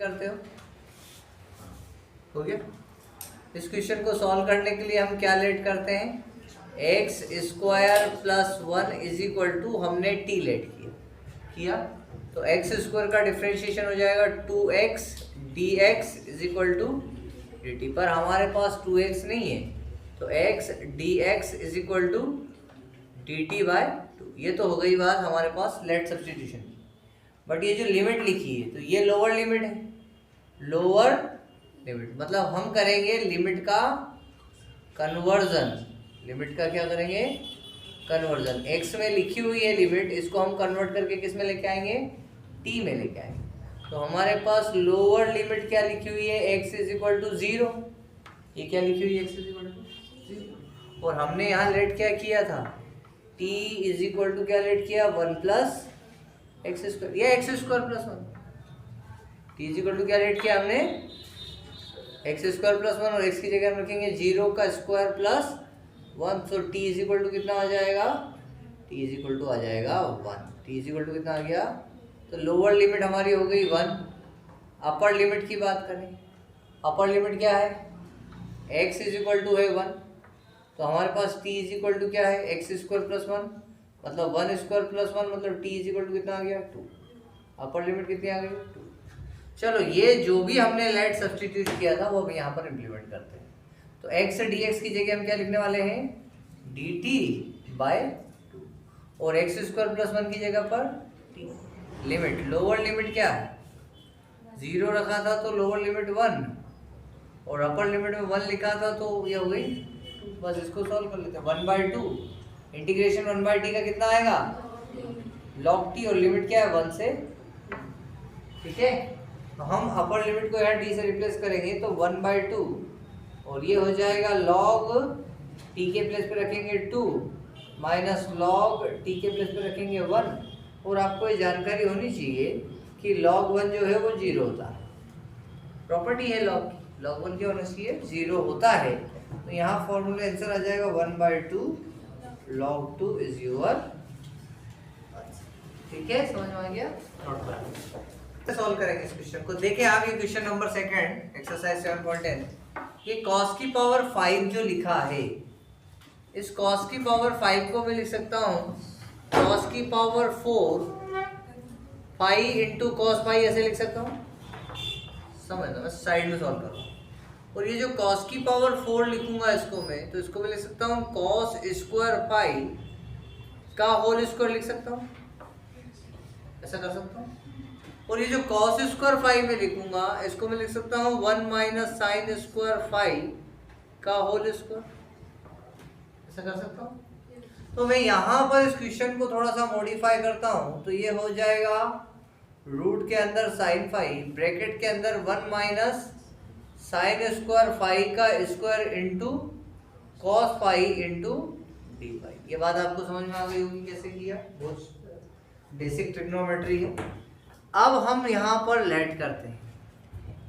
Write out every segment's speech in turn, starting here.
करते हो गया। इस क्वेश्चन को सॉल्व करने के लिए हम क्या लेट करते हैं, x square plus 1 is equal to हमने टी लेट किया तो एक्स स्क्वायर का डिफरेंशिएशन हो जाएगा 2x dx is equal to dt, पर हमारे पास 2x नहीं है तो x dx is equal to dt by 2। ये तो हो गई बात हमारे पास लेट सब्स्टिट्यूशन की। बट ये जो लिमिट लिखी है तो ये लोअर लिमिट है, लोअर लिमिट मतलब हम करेंगे लिमिट का कन्वर्जन। लिमिट का क्या करेंगे, कन्वर्जन। x में लिखी हुई है लिमिट, इसको हम कन्वर्ट करके किस में लेके आएंगे, t में लेके आएंगे। तो हमारे पास लोअर लिमिट क्या लिखी हुई है, x इज इक्वल टू 0। ये क्या लिखी हुई है, x इज इक्वल टू 0। और हमने यहाँ लेट क्या किया था, t इज इक्वल टू क्या लेट किया, 1 प्लस एक्स स्क्वायर या x square plus 1। t is equal to क्या लेट किया हमने, एक्स स्क्वायर प्लस 1 और x की जगह हम रखेंगे 0 का square plus 1। So t is equal to कितना आ जाएगा, t इज इक्वल टू आ जाएगा 1। t इज इक्वल टू कितना आ गया, तो लोअर लिमिट हमारी हो गई 1। अपर लिमिट की बात करें, अपर लिमिट क्या है, x इज इक्वल टू है 1 तो हमारे पास t इज इक्वल टू क्या है, एक्स स्क्वायर प्लस 1 मतलब 1 स्क्वायर प्लस 1 मतलब t इज इक्वल टू कितना आ गया 2। अपर लिमिट कितनी आ गई 2। चलो ये जो भी हमने लेट सब्स्टिट्यूट किया था वो अब यहाँ पर इम्प्लीमेंट करते हैं। तो x dx की जगह हम क्या लिखने वाले हैं, dt बाय 2 और एक्स स्क्वायर प्लस 1 की जगह पर t। लिमिट, लोअर लिमिट क्या है, 0 रखा था तो लोअर लिमिट 1 और अपर लिमिट में 1 लिखा था तो ये हो गई 2। बस इसको सॉल्व कर लेते हैं। 1/2 इंटीग्रेशन 1/t का कितना आएगा, log t और लिमिट क्या है 1 से, ठीक है। तो हम अपर लिमिट को यहाँ t से रिप्लेस करेंगे तो 1/2 और ये हो जाएगा log t के प्लेस पे रखेंगे 2 माइनस log t के प्लेस पे रखेंगे 1। और आपको ये जानकारी होनी चाहिए कि log 1 जो है वो 0 होता है, प्रॉपर्टी है log 1 क्या होना चाहिए, 0 होता है। तो यहाँ फॉर्मूला आंसर आ जाएगा 1/2 log 2 इज योर, ठीक है, समझ में आ गया। नोट करें, सॉल्व करेंगे इस क्वेश्चन को। देखिए आप ये क्वेश्चन नंबर 2 एक्सरसाइज 7.10, ये cos की पावर 5 जो लिखा है, इस cos की पावर 5 को मैं लिख सकता हूँ cos की पावर 4 5 इंटू cos 5 ऐसे लिख सकता हूँ, समझ लो, मैं साइड में सॉल्व कर रहा हूँ। और ये जो cos की पावर 4 लिखूंगा इसको मैं, तो इसको मैं लिख सकता हूँ cos स्क्वायर 5 का होल स्क्वायर लिख सकता हूँ, ऐसा कर सकता हूँ। और ये जो cos स्क्वायर 5 में लिखूंगा इसको मैं लिख सकता हूँ 1 माइनस साइन स्क्वायर 5 का होल स्क्वायर, ऐसा कर सकता हूँ। तो मैं यहाँ पर इस क्वेश्चन को थोड़ा सा मॉडिफाई करता हूँ तो ये हो जाएगा रूट के अंदर साइन 5 ब्रैकेट के अंदर 1 माइनस साइन स्क्वायर 5 का square into cos 5 into D 5। ये बात आपको समझ में आ गई होगी कैसे किया, बहुत बेसिक ट्रिग्नोमेट्री है। अब हम यहाँ पर लेट करते हैं,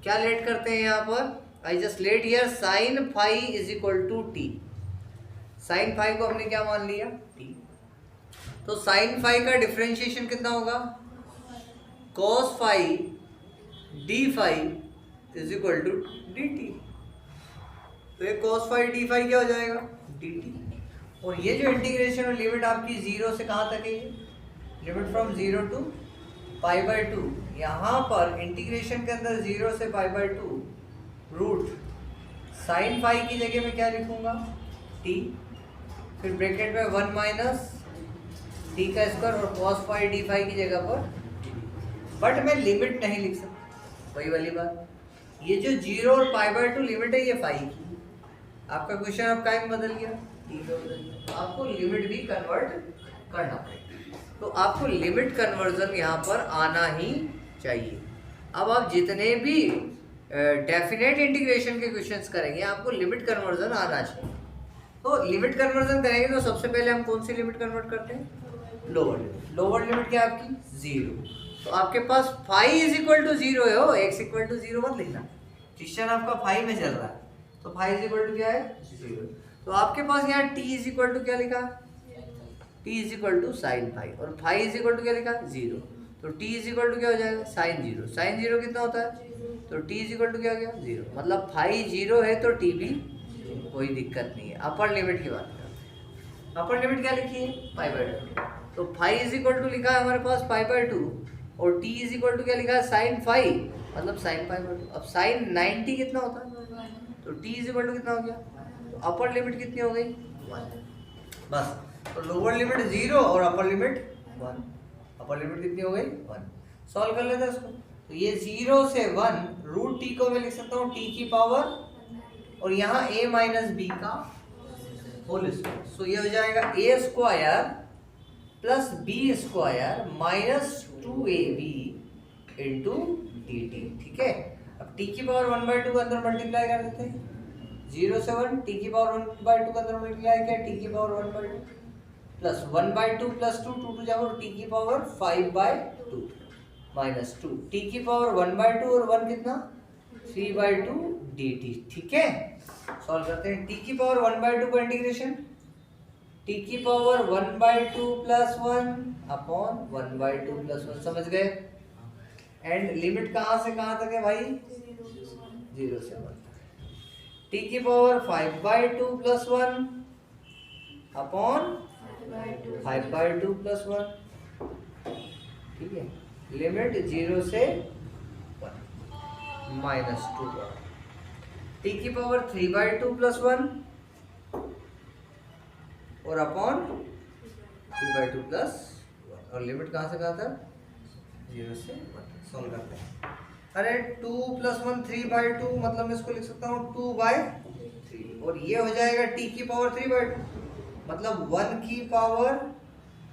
क्या लेट करते हैं यहाँ पर, I just let here sine 5 is equal to t. Sine 5 को हमने क्या मान लिया, t। तो साइन 5 का डिफरेंशिएशन कितना होगा, cos 5 d5 is equal to dt। तो ये cos 5 d5 क्या हो जाएगा, dt। और ये जो इंटीग्रेशन और लिमिट आपकी 0 से कहाँ तक है, लिमिट फ्रॉम 0 टू π/2। यहाँ पर इंटीग्रेशन के अंदर 0 से π/2 रूट साइन 5 की जगह में क्या लिखूंगा, t, फिर ब्रैकेट में 1 माइनस टी का स्क्वायर और cos 5 d5 की जगह पर। बट मैं लिमिट नहीं लिख सकता, वही वाली बात, ये जो 0 और π/2 लिमिट है ये 5 की, आपका क्वेश्चन अब टाइम बदल गया, t का बदल गया, तो आपको लिमिट भी कन्वर्ट करना पड़ेगा। तो आपको लिमिट कन्वर्जन यहाँ पर आना ही चाहिए। अब आप जितने भी डेफिनेट इंटीग्रेशन के क्वेश्चंस करेंगे आपको लिमिट कन्वर्जन आना चाहिए। तो लिमिट कन्वर्जन करेंगे तो सबसे पहले हम कौन सी लिमिट कन्वर्ट करते हैं, लोअर लिमिट। लोअर लिमिट क्या है आपकी, 0। तो आपके पास 5 इज इक्वल टू 0 है, हो x इक्वल टू 0 मत लिखना, क्वेश्चन आपका 5 में चल रहा है, तो 5 इज इक्वल टू क्या है 0। तो आपके पास यहाँ t इज इक्वल टू क्या लिखा, t is equal to sine 5 और 5 इज इक्वल टू क्या लिखा 0। तो t इज इक्वल टू क्या हो जाएगा साइन 0। साइन 0 कितना होता है तो t इज इक्वल टू क्या हो गया 0, मतलब फाई 0 है तो t भी, कोई दिक्कत नहीं है। अपर लिमिट की बात करते हैं, अपर लिमिट क्या लिखी है π/2, तो फाई इज इक्वल टू लिखा है हमारे पास π/2 और t इज इक्वल टू क्या लिखा है साइन फाई, मतलब साइन π/2। अब साइन 90 कितना होता है, तो t इज इक्वल टू कितना हो गया, तो अपर लिमिट कितनी हो गई 1 बस। तो लोअर लिमिट 0 और अपर लिमिट 1, अपर लिमिट कितनी हो गई 1। सॉल्व कर लेते हैं इसको, तो ये 0 से 1 रूट t को मैं लिख सकता हूँ t की पावर और यहाँ a माइनस बी का होल स्क्वायर, सो ये हो जाएगा a square plus b square minus 2ab into d t. ठीक है, अब t की पावर 1/2 अंदर मल्टीप्लाई कर देते हैं, 0 से 1 t की पावर 1/2 का अंदर मल्टीप्लाई किया t की पावर 1/2 प्लस 1/2 प्लस 2 2 टू जाओ t की पावर 5/2 माइनस 2 t की पावर 1/2 और 1 कितना 3/2 dt। ठीक है, सॉल्व करते हैं। t की पावर 1/2 का इंटीग्रेशन t की पावर 1/2 प्लस 1 अपॉन 1/2 प्लस 1, समझ गए। एंड लिमिट कहाँ से कहाँ तक है भाई 0 से 1, t की पावर 5/2 प्लस 1 अपॉन 5/2 प्लस 1। ठीक है, लिमिट 0 से 1 माइनस 2 t की पावर 3/2 प्लस 1 और अपॉन 3/2 प्लस 1 और लिमिट कहाँ से कहाँ था 0 से 1। सॉल्व करते हैं। अरे 2 प्लस 1 3/2 मतलब मैं इसको लिख सकता हूँ 2/3 और ये हो जाएगा t की पावर 3/2 मतलब 1 की पावर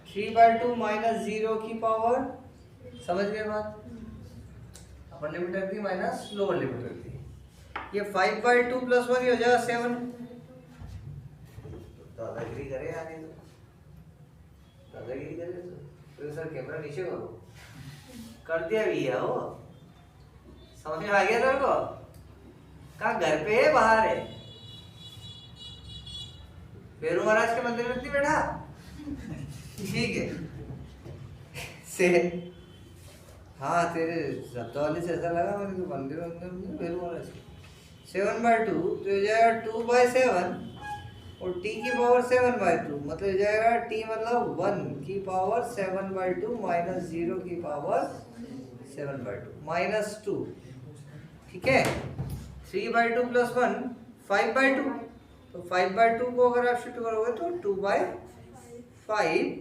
3/2 माइनस 0 की पावर, समझ गए बात। अपर लिमिट रख दी माइनस लोअर लिमिट रख दी, ये 5/2 प्लस 1 ये हो जाएगा 7। दादागिरी करे आगे तो दादागिरी करे तो सर कैमरा नीचे करो, कर दिया भैया वो, समझ में आ गया तेरे को। कहाँ घर पे है बाहर है, फेरू महाराज के मंदिर में नहीं बैठा। ठीक है से हाँ तेरे शब्दावली से ऐसा लगा मुझे तो मंदिर में फेरू महाराज 7/2 तो हो जाएगा 2/7 और t की पावर 7/2 मतलब हो जाएगा t मतलब 1 की पावर 7/2 माइनस 0 की पावर 7/2 माइनस 2। ठीक है, 3/2 प्लस 1 5/2 तो 5/2 को अगर आप शिफ्ट करोगे तो 2/5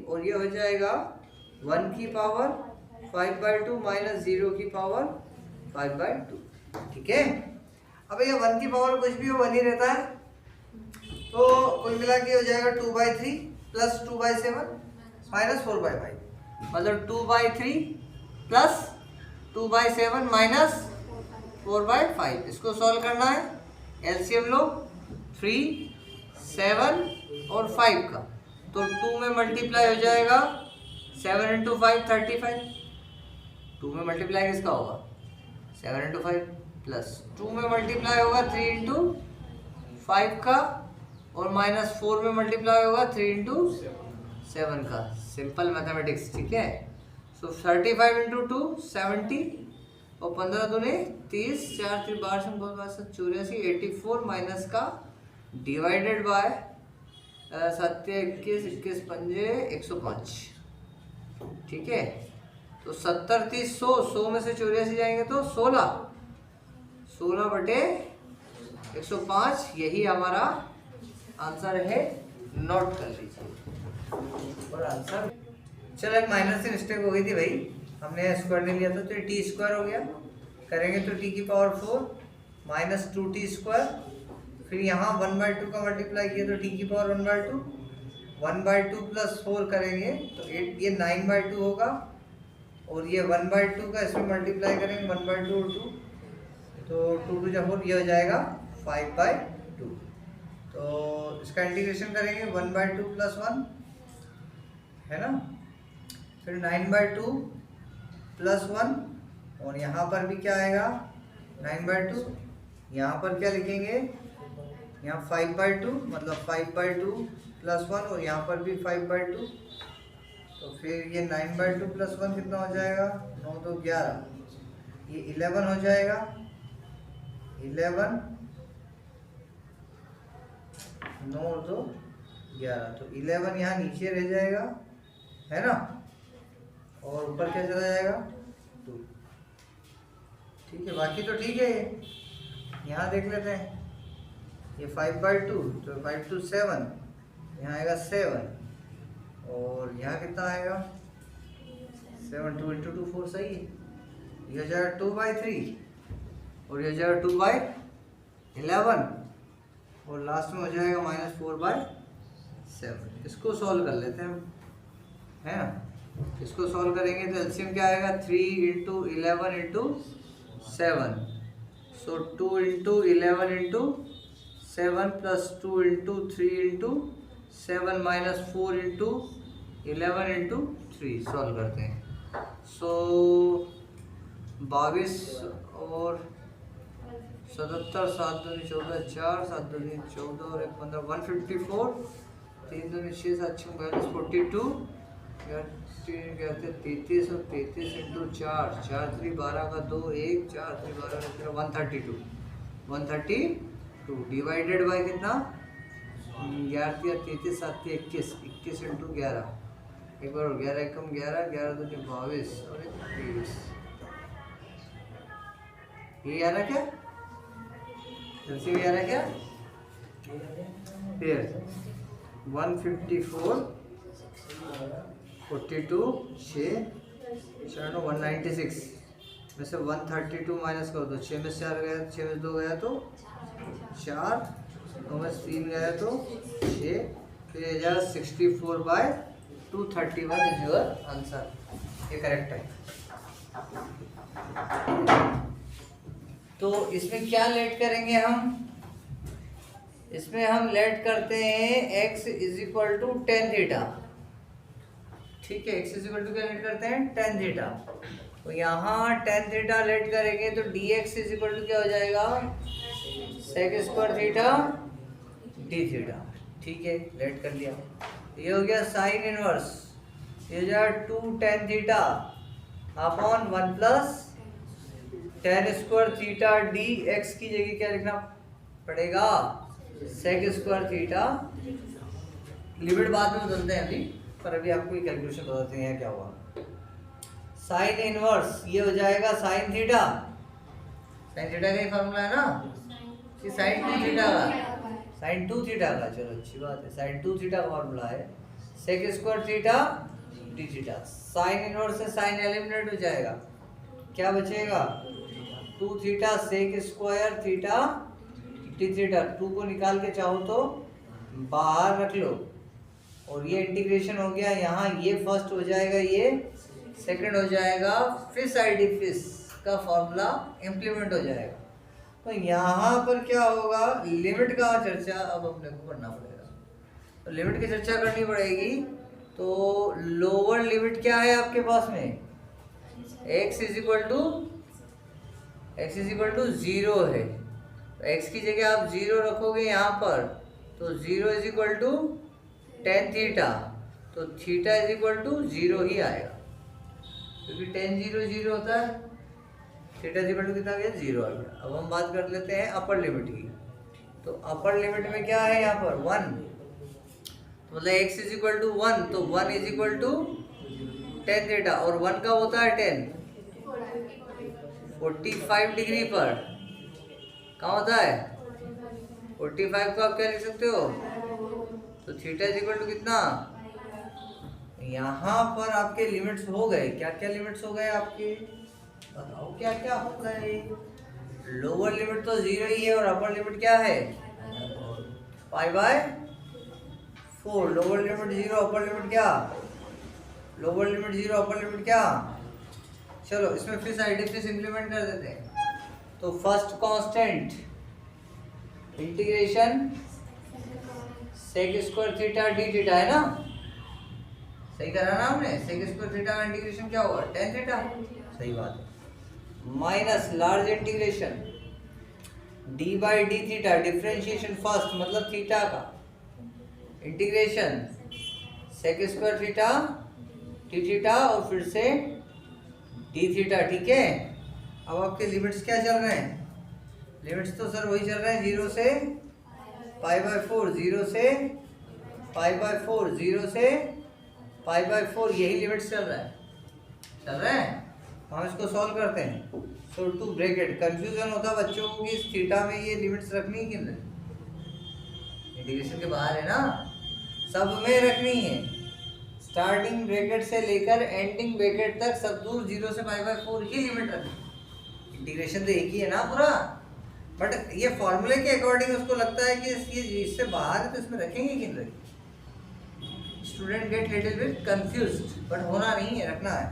और ये हो जाएगा 1 की पावर 5/2 माइनस 0 की पावर 5/2। ठीक है, अब ये 1 की पावर कुछ भी हो 1 ही रहता है, तो कुल मिला के हो जाएगा 2/3 प्लस 2/7 माइनस 4/5 मतलब 2/3 प्लस 2/7 माइनस 4/5। इसको सॉल्व करना है, एलसीएम लो 3 7 और 5 का, तो 2 में मल्टीप्लाई हो जाएगा 7 इंटू 5 35, 2 में मल्टीप्लाई किसका होगा 7 इंटू 5 प्लस 2 में मल्टीप्लाई होगा 3 इंटू 5 का और माइनस 4 में मल्टीप्लाई होगा 3 इंटू 7 का, सिंपल मैथमेटिक्स। ठीक है, सो 35 इंटू 2 70 और 15 दूने 30 4 3 12 से 84 84 माइनस का डिवाइडेड बाय 7 21 21 पंजे 105। ठीक है, तो 70 30 100 100 में से 84 जाएंगे तो 16/105 यही हमारा आंसर है, नोट कर लीजिए। और आंसर चलो एक माइनर से मिस्टेक हो गई थी भाई, हमने स्क्वायर नहीं लिया था तो टी स्क्वायर हो गया, करेंगे तो टी की पावर 4 माइनस 2t स्क्वायर, फिर यहाँ 1/2 का मल्टीप्लाई किया तो टी की पावर 1/2 1/2 प्लस 4 करेंगे तो 8 ये 9/2 होगा और ये 1/2 का इसमें मल्टीप्लाई करेंगे 1/2 और 2 तो 2 2 4 ये हो जाएगा 5/2। तो इसका इंटीग्रेशन करेंगे 1/2 प्लस 1 है ना, फिर 9/2 प्लस 1 और यहाँ पर भी क्या आएगा 9/2, यहाँ पर क्या लिखेंगे यहाँ 5/2 मतलब 5/2 प्लस 1 और यहाँ पर भी 5/2, तो फिर ये 9/2 प्लस 1 कितना हो जाएगा 9 तो 11, ये 11 हो जाएगा 11, 9 और 2 11, तो 11 यहाँ नीचे रह जाएगा, है ना, और ऊपर क्या चला जाएगा 2। ठीक है, बाकी तो ठीक है। यहाँ देख लेते हैं, ये 5/2 तो 5 2 7, यहाँ आएगा 7, और यहाँ कितना आएगा 7, 2 × 2 4, सही है। ये हो जाएगा 2/3 और ये हो जाएगा 2/11 और लास्ट में हो जाएगा -4/7। इसको सॉल्व कर लेते हैं हम, है ना। इसको सॉल्व करेंगे तो एलसीएम क्या आएगा 3 × 11 × 7, सो 2 × 11 × 7 + 2 × 3 × 7 - 4 × 11 × 3 सॉल्व करते हैं। सो 22 और 77, 7 2 14, 4 7 2 14 और 1 15, 154, 3 2 6 7 6 42, 33 और 33 × 4, 4 3 12 का 2 1, 4 3 12 का 132, 132 डिवाइडेड बाय कितना 11 33 7 21, 21 × 11, एक बार 11 × 11, 11 2 22 और 23, ये आ रहा क्या, एलसीएम आ रहा क्या, फिर 154 42 6 4 196 में से 132 माइनस कर दो, 6 में 4 गया, 6 में 2 गया तो 4, 2 में 3 गया तो 6, फिर 64/231 इज योर आंसर। ये करेक्ट है। तो इसमें क्या लेट करेंगे हम, इसमें हम लेट करते हैं x = tan थीटा। ठीक है, x = क्या लेट करते हैं tan थीटा, तो यहाँ tan थीटा लेट करेंगे तो dx = क्या हो जाएगा sec² थीटा d थीटा। ठीक है, लेट कर लिया। ये हो गया साइन इनवर्स, ये हो जाएगा 2 tan theta upon 1 + tan² theta dx की जगह क्या लिखना पड़ेगा sec² थीटा। लिमिट बाद में बदलते हैं अभी, पर अभी आपको ये कैलकुलेशन बताते हैं क्या हुआ। साइन इनवर्स ये हो जाएगा साइन थीटा, साइन थीटा का ही फॉर्मूला है ना, कि साइन 2 थीटा का, साइन 2 थीटा का, चलो अच्छी बात है, साइन 2 थीटा का फॉर्मूला है sec² theta d theta. Sine inverse से साइन एलिमिनेट हो जाएगा, क्या बचेगा 2 theta sec² theta d theta. 2 को निकाल के चाहो तो बाहर रख लो, और ये इंटीग्रेशन हो गया, यहाँ ये फर्स्ट हो जाएगा, ये सेकंड हो जाएगा, फिश आईडी फिश का फॉर्मूला इम्प्लीमेंट हो जाएगा। तो यहाँ पर क्या होगा, लिमिट का चर्चा अब अपने को करना पड़ेगा। तो लिमिट की चर्चा करनी पड़ेगी, तो लोअर लिमिट क्या है आपके पास में, x = 0 है, तो x की जगह आप 0 रखोगे यहाँ पर, तो 0 = tan थीटा, तो थीटा = 0 ही आएगा, क्योंकि tan 0 0 होता है, थीटा = कितना गया 0 आ गया। अब हम बात कर लेते हैं अपर लिमिट की। तो अपर लिमिट में क्या है यहाँ पर 1, तो मतलब x = 1, तो 1 = tan थीटा, और 1 कब होता है 10 45 डिग्री पर, कहाँ होता है 45 को आप क्या लिख सकते हो, तो थीटा = कितना, यहाँ पर आपके लिमिट्स हो गए, क्या क्या लिमिट्स हो गए आपके, बताओ क्या क्या हो गए। लोअर लिमिट तो 0 ही है, और अपर लिमिट क्या है π/4। लोअर लिमिट 0, अपर लिमिट क्या, लोअर लिमिट 0, अपर लिमिट क्या। चलो इसमें फिर आइडेंटिटी इंप्लीमेंट कर देते हैं। तो first constant integration sec² theta d theta है ना, सही करा ना हमने, sec² थीटा का इंटीग्रेशन क्या होगा tan थीटा, सही बात है, minus large integration d/d theta, differentiation first मतलब थीटा का, integration sec² theta d theta और फिर से d थीटा। ठीक है, अब आपके लिमिट्स क्या चल रहे हैं, लिमिट्स तो सर वही चल रहे हैं, 0 से π/4, 0 से π/4, 0 से π/4, यही लिमिट्स चल रहा है। हम इसको सॉल्व करते हैं। सो टू ब्रैकेट, कंफ्यूजन होता है बच्चों को कि इस थीटा में ये लिमिट्स रखनी कि नहीं, इंटीग्रेशन के बाहर है ना, सब में रखनी है। स्टार्टिंग ब्रैकेट से लेकर एंडिंग ब्रैकेट तक सब दूर 0 से π/4 ही लिमिट रखनी। इंटीग्रेशन तो एक ही है ना पूरा, बट ये फॉर्मूले के अकॉर्डिंग उसको लगता है कि ये इससे बाहर है तो इसमें रखेंगे कि नहीं रखेंगे। Student get little bit confused, but होना नहीं है, रखना है।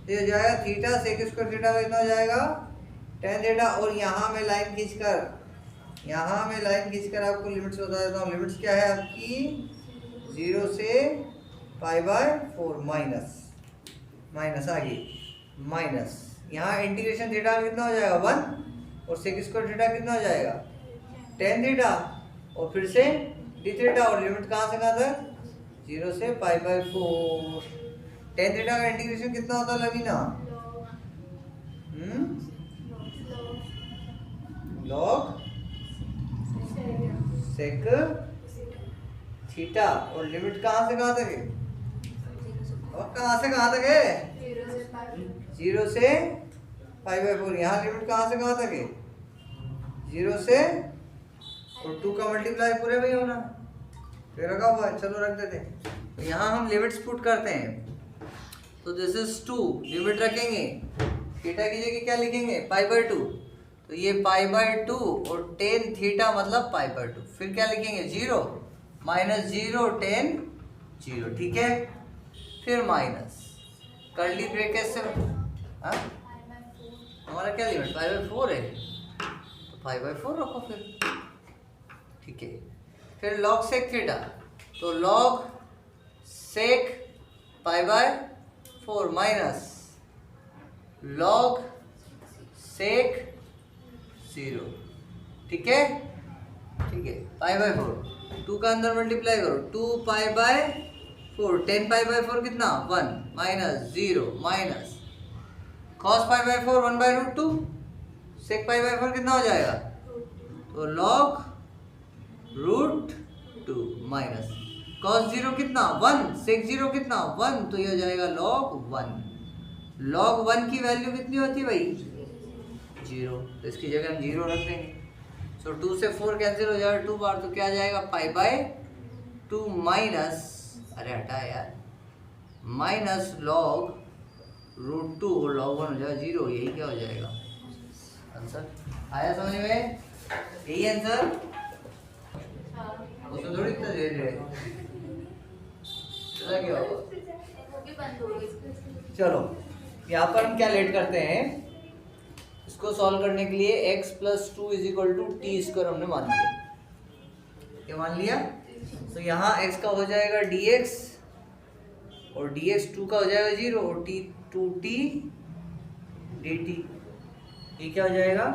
तो ये जाएगा थीटा सेक स्क्वायर थीटा कितना हो जाएगा, tan थीटा। और यहाँ में लाइन खींचकर आपको लिमिट्स बता देता हूँ। लिमिट्स क्या है आपकी, 0 से π/4 माइनस आगे माइनस, यहाँ इंटीग्रेशन थीटा में कितना हो जाएगा 1, और सेक स्क्वायर थीटा कितना हो जाएगा tan थीटा, और फिर से d थीटा, और लिमिट कहाँ से कहाँ तक, 0 से π/4। tan थीटा का इंटीग्रेशन कितना होता है लवीना, log सेक थीटा, और लिमिट कहाँ से कहाँ तक है, और कहाँ से कहाँ तक है, 0 से π/4। यहाँ लिमिट कहाँ से कहाँ तक है, 0 से, और 2 का मल्टीप्लाई पूरे में ही होना, फिर रखा हुआ है, चलो रख देते हैं। तो यहाँ हम लिमिट्स पुट करते हैं। तो दिस इज 2, लिमिट रखेंगे, थीटा की जगह क्या लिखेंगे π/2, तो ये π/2 और tan थीटा मतलब π/2, फिर क्या लिखेंगे 0 -0 tan 0, ठीक है। फिर माइनस कर्ली ब्रैकेट से, हमारा क्या लिमिट π/4 है, तो π/4 रखो फिर, ठीक है। फिर log सेक थीटा, तो log सेक π/4 माइनस log सेक 0, ठीक है, π/4, 2 का अंदर मल्टीप्लाई करो, 2π/4, tan π/4 कितना 1 माइनस 0 माइनस cos π/4 1/√2, sec π/4 कितना हो जाएगा, तो log √2 माइनस cos 0 कितना 1, sec 0 कितना 1, तो ये हो जाएगा log 1। log 1 की वैल्यू कितनी होती है भाई 0, तो इसकी जगह हम 0 रख देंगे। सो 2 से 4 कैंसिल हो जाएगा 2 बार, तो क्या आ जाएगा π/2 माइनस, अरे हटा यार, माइनस log √2 और log 1 हो जाएगा 0, यही क्या हो जाएगा आंसर। आया समझ में, यही आंसर, उसमें थोड़ी इतना धीरे धीरे क्या होगा। चलो यहाँ पर हम क्या लेट करते हैं, इसको सॉल्व करने के लिए x + 2 = t² हमने मान लिया, क्या मान लिया। तो यहाँ x का हो जाएगा dx, और dx 2 का हो जाएगा 0, और 2t dt, ये क्या हो जाएगा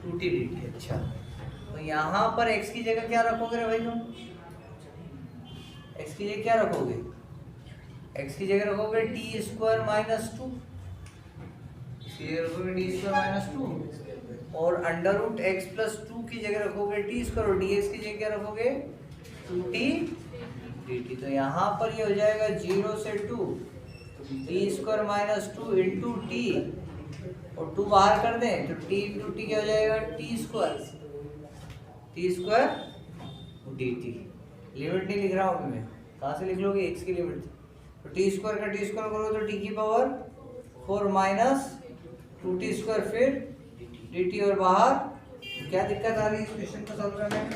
2t dt। अच्छा, तो यहाँ पर x की जगह क्या रखोगे रे भाई तुम, x की जगह क्या रखोगे, x की जगह रखोगे t² - 2, इसकी जगह रखोगे t² - 2, और √x + 2 की जगह रखोगे t², और dx की जगह क्या रखोगे 2t dt। तो यहाँ पर ये हो जाएगा 0 से 2, t² - 2 इंटू t, और 2 बाहर कर दें तो t इंटू टी क्या हो जाएगा t² dt। लिमिट नहीं लिख रहा हूँ मैं, कहाँ से लिख लोगे x की लिमिट, तो t² का t² करो तो t की पावर 4 माइनस 2t², फिर dt, और बाहर क्या दिक्कत आ रही है इस क्वेश्चन को सॉल्व करने में,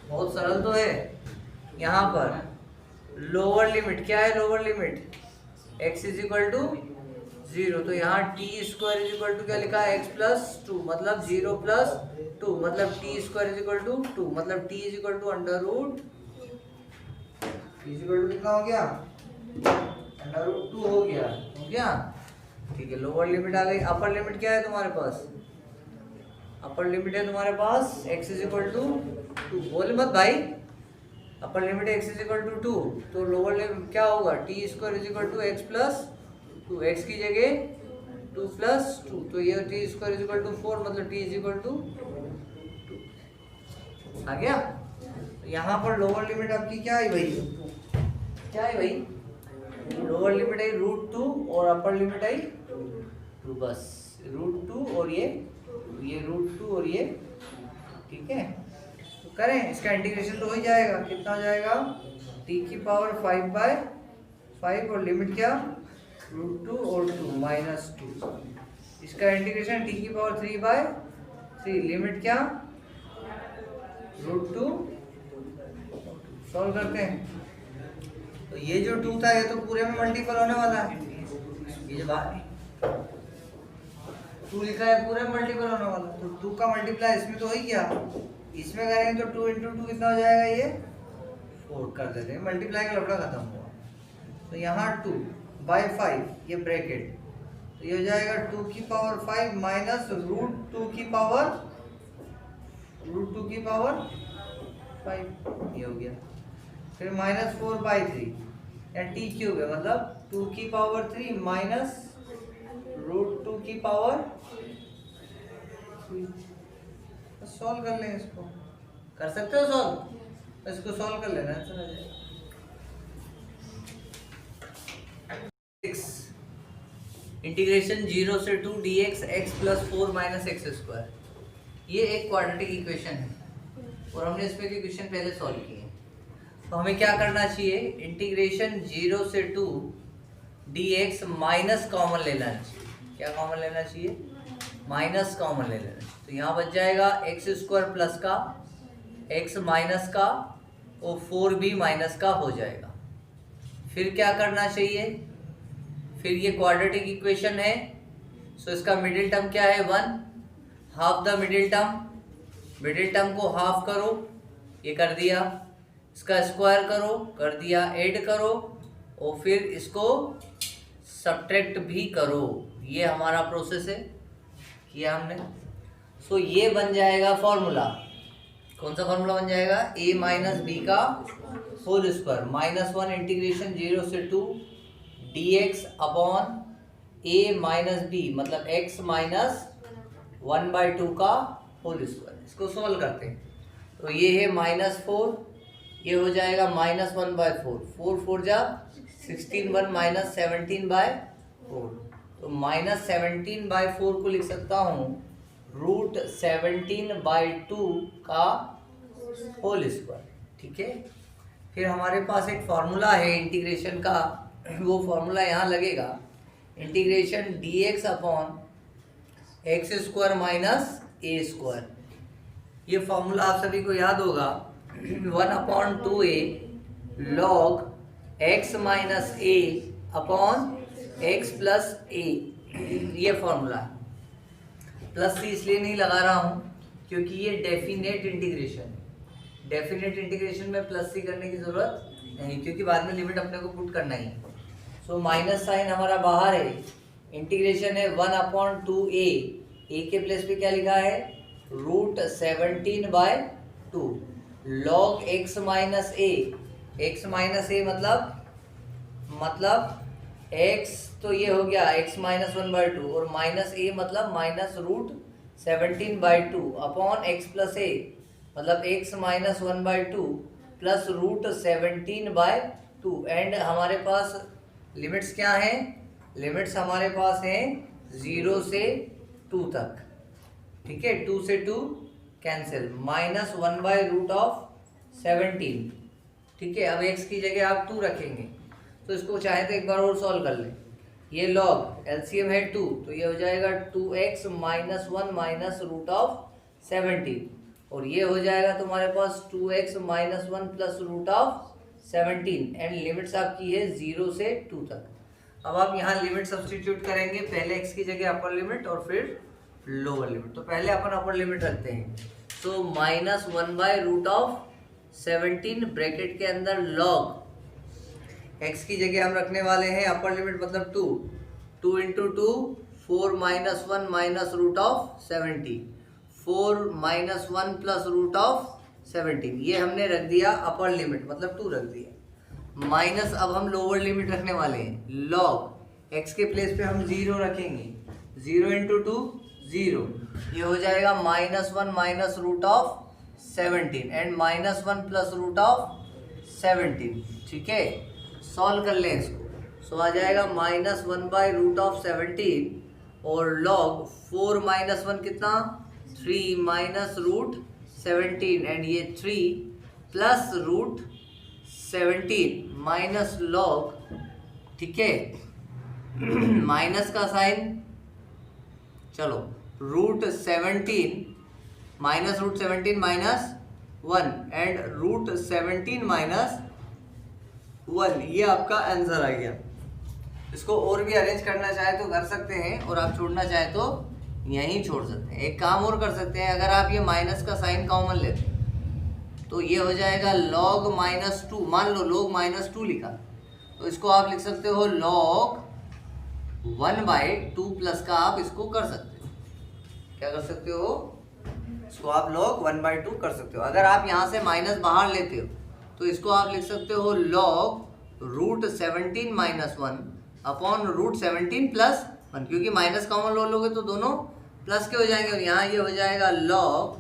बहुत सरल तो है। यहाँ पर लोअर लिमिट क्या है, लोअर लिमिट x = 0, तो यहाँ t² क्या लिखा है x + 2, मतलब 0 + 2, मतलब t² 2, मतलब t √, कितना हो गया √2 हो गया, ठीक है। लोअर लिमिट आ गई। अपर लिमिट क्या है तुम्हारे पास, अपर लिमिट है तुम्हारे पास x = 2, बोल मत भाई, अपर लिमिट x = 2, तो लोअर लिमिट क्या होगा t² = x + 2, x की जगह 2 प्लस 2, तो ये t square is equal to 4, मतलब टी इज इक्वल टू 2 आ गया। तो यहाँ पर लोअर लिमिट आपकी क्या है भाई, क्या है भाई, लोअर लिमिट है √2 और अपर लिमिट है 2, बस √2 और ये √2 और ये, ठीक है। तो करें इसका इंटीग्रेशन तो हो ही जाएगा, कितना हो जाएगा, t की पावर 5/5 और लिमिट क्या √2 और 2 -2, इसका इंटीग्रेशन t की पावर 3/3, लिमिट क्या √2, सॉल्व करते हैं। तो ये जो 2 था ये तो पूरे में मल्टीपल होने वाला है, ये जो बाहर 2 लिखा है पूरे में मल्टीपल होने वाला, तो 2 का मल्टीप्लाई इसमें तो हो ही गया, इसमें करेंगे तो 2 × 2 कितना हो जाएगा, ये 4 कर देते हैं, मल्टीप्लाई का लफड़ा खत्म हुआ। तो यहाँ 2/5 ये ब्रैकेट, तो ये हो जाएगा 2 की पावर 5 माइनस √2 की पावर 5, ये हो गया। फिर -4/3 या t³ है, मतलब 2 की पावर 3 माइनस √2 की पावर 3। सॉल्व कर लें इसको, कर सकते हो सॉल्व, इसको सॉल्व कर लेना, आंसर आ जाएगा। 6 इंटीग्रेशन 0 से 2 dx x + 4 - x², ये एक क्वाड्रेटिक इक्वेशन है और हमने इसमें की क्वेश्चन पहले सॉल्व किए। तो हमें क्या करना चाहिए, इंटीग्रेशन 0 से 2 dx माइनस कॉमन लेना चाहिए, क्या कॉमन लेना चाहिए, माइनस कॉमन ले लेना। तो यहाँ बच जाएगा x² प्लस का x माइनस का और 4b माइनस का हो जाएगा। फिर क्या करना चाहिए, फिर ये क्वाड्रेटिक इक्वेशन है, सो इसका मिडिल टर्म क्या है 1, हाफ द मिडिल टर्म को हाफ करो, ये कर दिया, इसका स्क्वायर करो, कर दिया, ऐड करो और फिर इसको सब्ट्रैक्ट भी करो, ये हमारा प्रोसेस है, किया हमने। सो ये बन जाएगा फॉर्मूला, कौन सा फॉर्मूला बन जाएगा, a - b का होल स्क्वायर -1 इंटीग्रेशन 0 से 2 dx अपॉन a - b, मतलब x - 1/2 का होल स्क्वायर। इसको सॉल्व करते हैं, तो ये है -4, ये हो जाएगा -1/4, 4 4 जा 16, 1 - 17/4, तो -17/4 को लिख सकता हूँ √17/2 का होल स्क्वायर, ठीक है। फिर हमारे पास एक फॉर्मूला है इंटीग्रेशन का, वो फॉर्मूला यहाँ लगेगा, integration dx upon x² minus a²। ये फॉर्मूला आप सभी को याद होगा, 1/2a log x minus a upon x plus a, ये फॉर्मूला है। प्लस सी इसलिए नहीं लगा रहा हूँ क्योंकि ये डेफिनेट इंटीग्रेशन, डेफिनेट इंटीग्रेशन में प्लस सी करने की जरूरत नहीं, क्योंकि बाद में लिमिट अपने को पुट करना ही। सो माइनस साइन हमारा बाहर है, इंटीग्रेशन है 1/2a, a के प्लेस पे क्या लिखा है √17/2 log x minus a, x minus a मतलब x, तो ये हो गया x - 1/2 और माइनस a मतलब -√17/2 अपॉन x प्लस a, मतलब x - 1/2 प्लस √17/2। एंड हमारे पास लिमिट्स क्या हैं, लिमिट्स हमारे पास हैं 0 से 2 तक, ठीक है, 2 से 2 कैंसिल, -1/√17, ठीक है। अब x की जगह आप 2 रखेंगे, तो इसको चाहे तो एक बार और सॉल्व कर लें। ये लॉग एलसीएम है 2, तो ये हो जाएगा 2x - 1 -√17 और ये हो जाएगा तुम्हारे पास 2x - 1 प्लस √17 एंड लिमिट्स आपकी है 0 से 2 तक। अब आप यहाँ लिमिट सब्सटीट्यूट करेंगे, पहले x की जगह अपर लिमिट और फिर लोअर लिमिट। तो पहले अपन अपर लिमिट रखते हैं, तो -1/√17 ब्रैकेट के अंदर लॉग x की जगह हम रखने वाले हैं अपर लिमिट मतलब 2 × 2 4 - 1 -√17, 4 - 1 प्लस √17, ये हमने रख दिया अपर लिमिट मतलब 2 रख दिया। माइनस अब हम लोअर लिमिट रखने वाले हैं, लॉग x के प्लेस पे हम 0 रखेंगे, 0 इंटू 2 0, ये हो जाएगा -1 minus root of 17 and -1 plus root of 17। ठीक है, सॉल्व कर लें इसको। सो आ जाएगा -1 बाई रूट ऑफ 17 और लॉग 4 माइनस 1 कितना 3 माइनस रूट 17 एंड ये 3 प्लस रूट 17 माइनस लॉग। ठीक है, माइनस का साइन, चलो root 17 minus root 17 minus 1 and root 17 minus 1, ये आपका आंसर आ गया। इसको और भी अरेंज करना चाहे तो कर सकते हैं और आप छोड़ना चाहे तो यहीं छोड़ सकते हैं। एक काम और कर सकते हैं, अगर आप ये माइनस का साइन कॉमन लेते हैं तो ये हो जाएगा log -2। मान लो log -2 लिखा तो इसको आप लिख सकते हो log 1/2 प्लस का आप इसको कर सकते हो। क्या कर सकते हो? इसको आप log 1/2 कर सकते हो। अगर आप यहाँ से माइनस बाहर लेते हो तो इसको आप लिख सकते हो log root 17 minus 1 upon root 17 plus 1, क्योंकि माइनस कॉमन लो लोगे तो दोनों प्लस के हो जाएंगे और यहाँ ये हो जाएगा log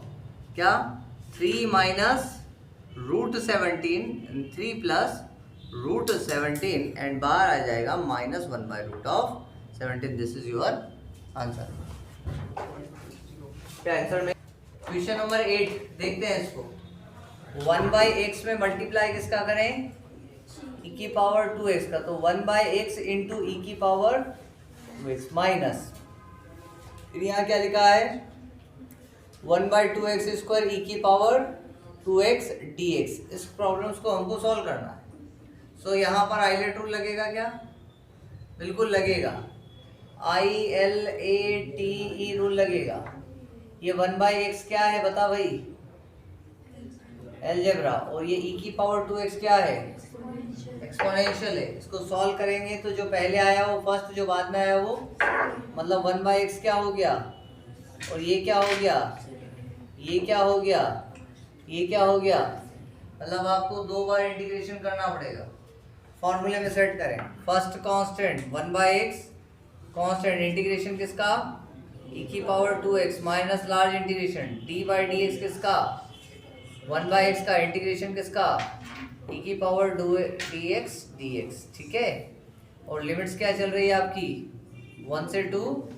क्या 3 minus root 17 3 plus root 17 and बाहर आ जाएगा -1 by root of 17। This is your answer. क्या आंसर में क्वेश्चन नंबर 8 देखते हैं इसको। 1/x में मल्टीप्लाई किसका करें? e की पावर 2x का, तो 1/x इंटू e की पावर 2x माइनस, फिर यहाँ क्या लिखा है 1/2x स्क्वायर e की पावर 2x dx। इस प्रॉब्लम्स को हमको सॉल्व करना है। सो यहाँ पर आइलेट रूल लगेगा क्या? बिल्कुल लगेगा, ILATE रूल लगेगा। ये 1/x क्या है बता भाई? अलजेब्रा। और ये e की पावर 2x क्या है? एक्सपोनेंशियल है। इसको सॉल्व करेंगे तो जो पहले आया वो फर्स्ट, जो बाद में आया वो मतलब 1/x क्या हो गया और ये क्या हो गया, ये क्या हो गया, ये क्या हो गया, मतलब आपको 2 बार इंटीग्रेशन करना पड़ेगा। फॉर्मूले में सेट करें, first constant 1/x constant, integration किसका e की power 2x minus large integration d/dx किसका 1/x का, इंटीग्रेशन किसका e की पावर dx dx। ठीक है, और लिमिट्स क्या चल रही है आपकी 1 से 2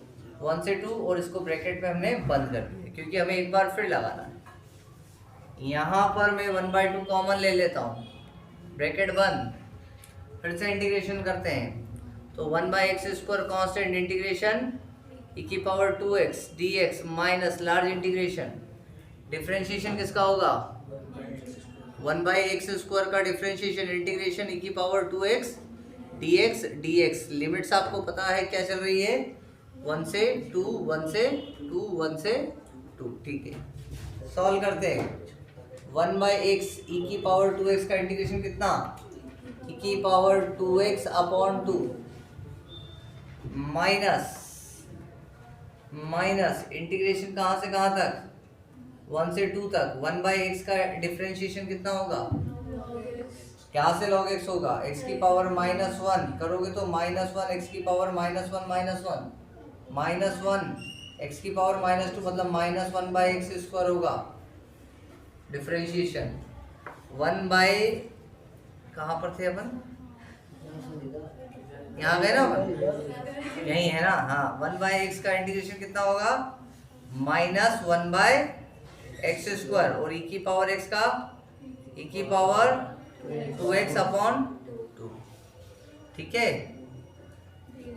1 से 2 और इसको ब्रैकेट में हमने बंद कर दिया क्योंकि हमें एक बार फिर लगाना है। यहाँ पर मैं 1/2 कॉमन ले लेता हूँ, ब्रैकेट बंद, फिर से इंटीग्रेशन करते हैं तो 1/x square constant integration e की power 2x dx minus large integration, differentiation किसका होगा 1/x स्क्वायर का डिफरेंशिएशन इंटीग्रेशन e की power 2x dx dx। Limits आपको पता है क्या चल रही है 1 से 2 1 से 2 1 से 2। ठीक है, सॉल्व करते हैं। 1/x e की पावर 2x का इंटीग्रेशन कितना e की power 2x upon 2 minus minus integration कहाँ से कहाँ तक 1 से 2 तक। 1/x का डिफरेंशिएशन कितना होगा, क्या से log x होगा, x की पावर -1 करोगे तो -1 x की पावर -1 -1 x की पावर -2 मतलब -1/x स्क्वायर होगा। डिफरेंशिएशन 1 कहाँ पर थे अपन, यहाँ गए ना अपन, यही है ना, हाँ 1/x का इंटीग्रेशन कितना होगा -1/x स्क्वायर और e की पावर x का e की पावर 2x अपॉन 2। ठीक है,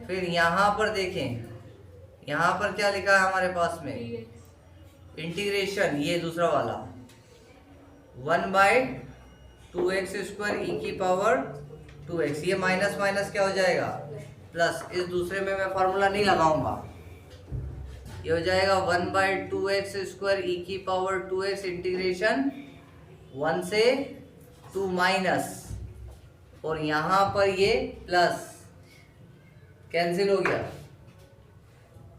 फिर यहाँ पर देखें, यहाँ पर क्या लिखा है हमारे पास में इंटीग्रेशन, ये दूसरा वाला 1/2x स्क्वायर e की पावर 2x, ये माइनस माइनस क्या हो जाएगा प्लस, इस दूसरे में मैं फार्मूला नहीं लगाऊंगा, ये हो जाएगा 1/2x स्क्वायर e की पावर 2x इंटीग्रेशन 1 से 2 माइनस और यहाँ पर ये प्लस, कैंसिल हो गया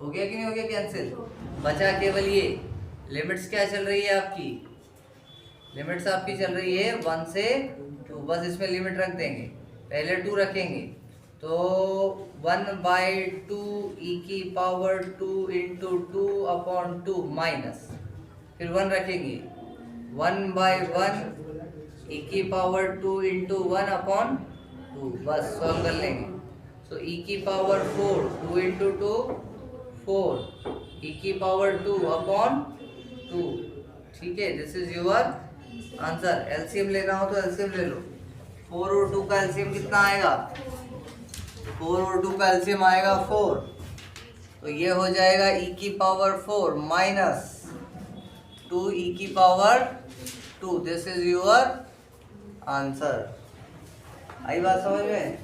कि नहीं हो गया कैंसिल, बचा केवल ये। लिमिट्स क्या चल रही है आपकी, लिमिट्स आपकी चल रही है 1 से 2, बस इसमें लिमिट रख देंगे, पहले 2 रखेंगे तो 1/2 ई की पावर 2 इंटू 2/2 माइनस, फिर 1 रखेंगे, 1/1 ई की पावर 2 इंटू 1/2, बस सॉल्व कर लेंगे। सो ई की पावर 4, 2 इंटू 2 4, ई की पावर 2/2, ठीक है, this is your answer. LCM लेना हो तो एलसीएम ले लो। 4 और 2 का एलसीएम कितना आएगा? 4 और 2 का एलसीएम आएगा 4, तो ये हो जाएगा ई की पावर 4 माइनस 2 ई की power 2, this is your answer. आई बात समझ में?